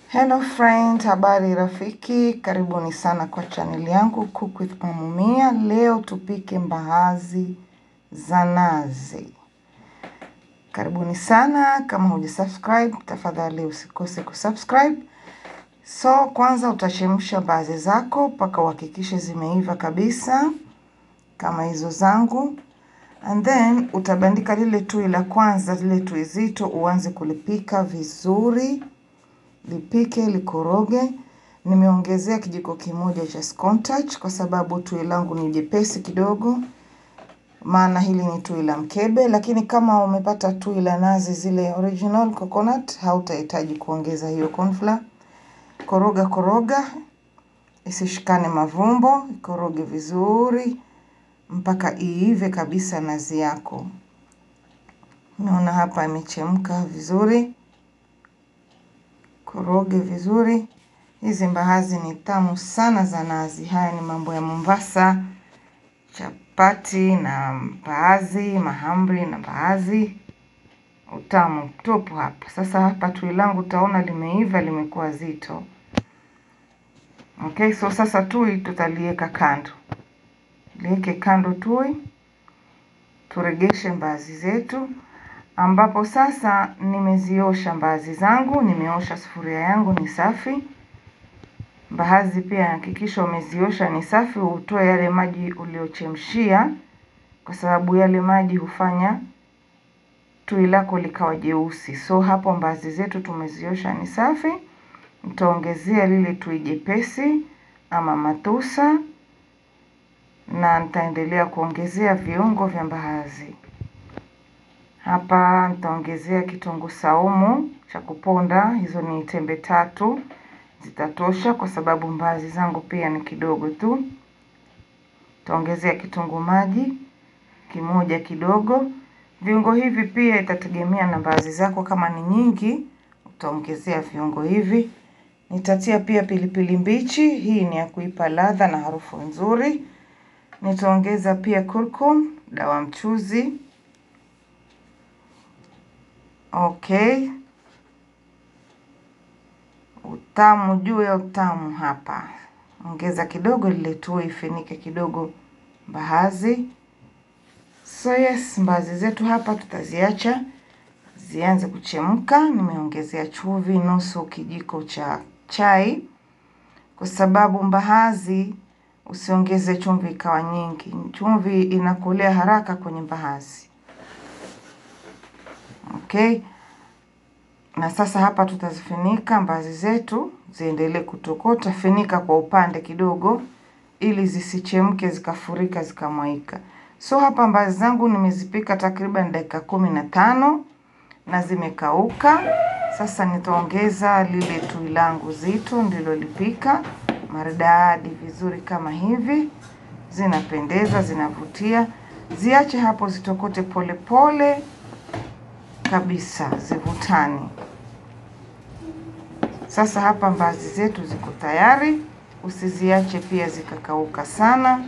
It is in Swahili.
Hello friends, habari rafiki, karibuni sana kwa channel yangu Cook with Mama Mia. Leo tupike mbaazi za nazi. Karibuni sana, kama hujasubscribe, tafadhali usikose kusubscribe. So kwanza utachemsha mbaazi zako mpaka uhakikishe zimeiva kabisa kama hizo zangu. And then utabandika lile tui la kwanza, lile tui zito, uanze kulipika vizuri. Lipike, likoroge. Nimeongezea kijiko kimoja cha Scotch kwa sababu tui langu ni jepesi kidogo. Maana hili ni tui la mkebe, lakini kama umepata tui la nazi zile original coconut, hautahitaji kuongeza hiyo cornflour. Koroga isishikane mavumbo, koroge vizuri mpaka iive kabisa nazi yako. Naona hapa imechemka vizuri. Koroge vizuri. Hizi mbaazi ni tamu sana za nazi. Haya ni mambo ya Mombasa. Chapati na mbaazi, mahamri na mbaazi. Utamu tupu hapa. Sasa hapa tui langu utaona limeiva, limekuwa zito. Okay, so sasa tui tutalieka kando. Lieke kando tui. Turegeshe mbaazi zetu. Ambapo sasa nimeziosha mbaazi zangu, nimeosha sufuria yangu ni safi. Mbaazi pia hakikisha umeziosha ni safi, utoe yale maji uliochemshia kwa sababu yale maji hufanya tui lako likawa jeusi. So hapo mbaazi zetu tumeziosha ni safi. Nitaongezea lile tui jepesi ama matusa na nitaendelea kuongezea viungo vya mbaazi. Hapa nitaongezea kitunguu saumu cha kuponda, hizo ni tembe 3. Zitatosha kwa sababu mbaazi zangu pia ni kidogo tu. Nitaongezea kitunguu maji kimoja kidogo. Viungo hivi pia itategemea na mbaazi zako, kama ni nyingi utaongezea viungo hivi. Nitatia pia pilipili mbichi, hii ni ya kuipa ladha na harufu nzuri. Nitaongeza pia kurkum, dawa mchuzi. Okay. Utamu juu ya utamu hapa. Ongeza kidogo lile tui, ifinike kidogo mbaazi. So yes, mbaazi zetu hapa tutaziacha zianze kuchemka. Nimeongezea chumvi nusu kijiko cha chai kwa sababu mbaazi usiongeze chumvi ikawa nyingi. Chumvi inakolea haraka kwenye mbaazi. Okay. Na sasa hapa tutazifunika mbaazi zetu ziendelee kutokota. Funika kwa upande kidogo ili zisichemke zikafurika zikamwaika. So hapa mbaazi zangu nimezipika takriban dakika 15 na zimekauka. Sasa nitaongeza lile tui langu zito nililolipika maridadi vizuri kama hivi. Zinapendeza, zinavutia. Ziache hapo zitokote pole pole kabisa, zivutani. Sasa hapa mbaazi zetu ziko tayari. Usiziache pia zikakauka sana.